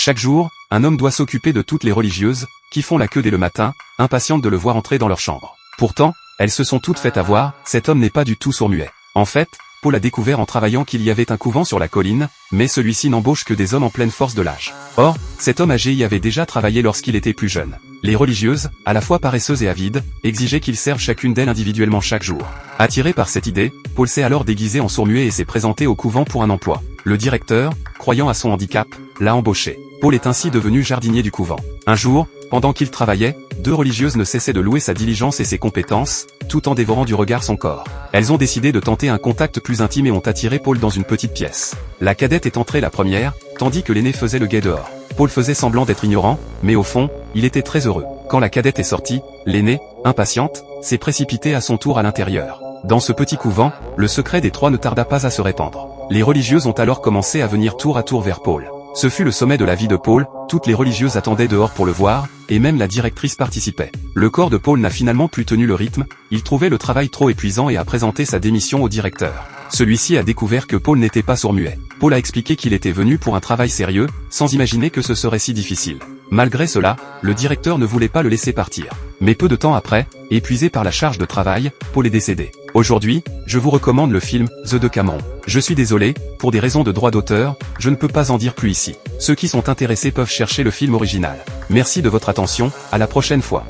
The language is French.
Chaque jour, un homme doit s'occuper de toutes les religieuses, qui font la queue dès le matin, impatientes de le voir entrer dans leur chambre. Pourtant, elles se sont toutes faites avoir, cet homme n'est pas du tout sourd-muet. En fait, Paul a découvert en travaillant qu'il y avait un couvent sur la colline, mais celui-ci n'embauche que des hommes en pleine force de l'âge. Or, cet homme âgé y avait déjà travaillé lorsqu'il était plus jeune. Les religieuses, à la fois paresseuses et avides, exigeaient qu'il serve chacune d'elles individuellement chaque jour. Attiré par cette idée, Paul s'est alors déguisé en sourd-muet et s'est présenté au couvent pour un emploi. Le directeur, croyant à son handicap, l'a embauché. Paul est ainsi devenu jardinier du couvent. Un jour, pendant qu'il travaillait, deux religieuses ne cessaient de louer sa diligence et ses compétences, tout en dévorant du regard son corps. Elles ont décidé de tenter un contact plus intime et ont attiré Paul dans une petite pièce. La cadette est entrée la première, tandis que l'aîné faisait le guet dehors. Paul faisait semblant d'être ignorant, mais au fond, il était très heureux. Quand la cadette est sortie, l'aînée, impatiente, s'est précipitée à son tour à l'intérieur. Dans ce petit couvent, le secret des trois ne tarda pas à se répandre. Les religieuses ont alors commencé à venir tour à tour vers Paul. Ce fut le sommet de la vie de Paul, toutes les religieuses attendaient dehors pour le voir, et même la directrice participait. Le corps de Paul n'a finalement plus tenu le rythme, il trouvait le travail trop épuisant et a présenté sa démission au directeur. Celui-ci a découvert que Paul n'était pas sourd-muet. Paul a expliqué qu'il était venu pour un travail sérieux, sans imaginer que ce serait si difficile. Malgré cela, le directeur ne voulait pas le laisser partir. Mais peu de temps après, épuisé par la charge de travail, Paul est décédé. Aujourd'hui, je vous recommande le film The Decameron. Je suis désolé, pour des raisons de droit d'auteur, je ne peux pas en dire plus ici. Ceux qui sont intéressés peuvent chercher le film original. Merci de votre attention, à la prochaine fois.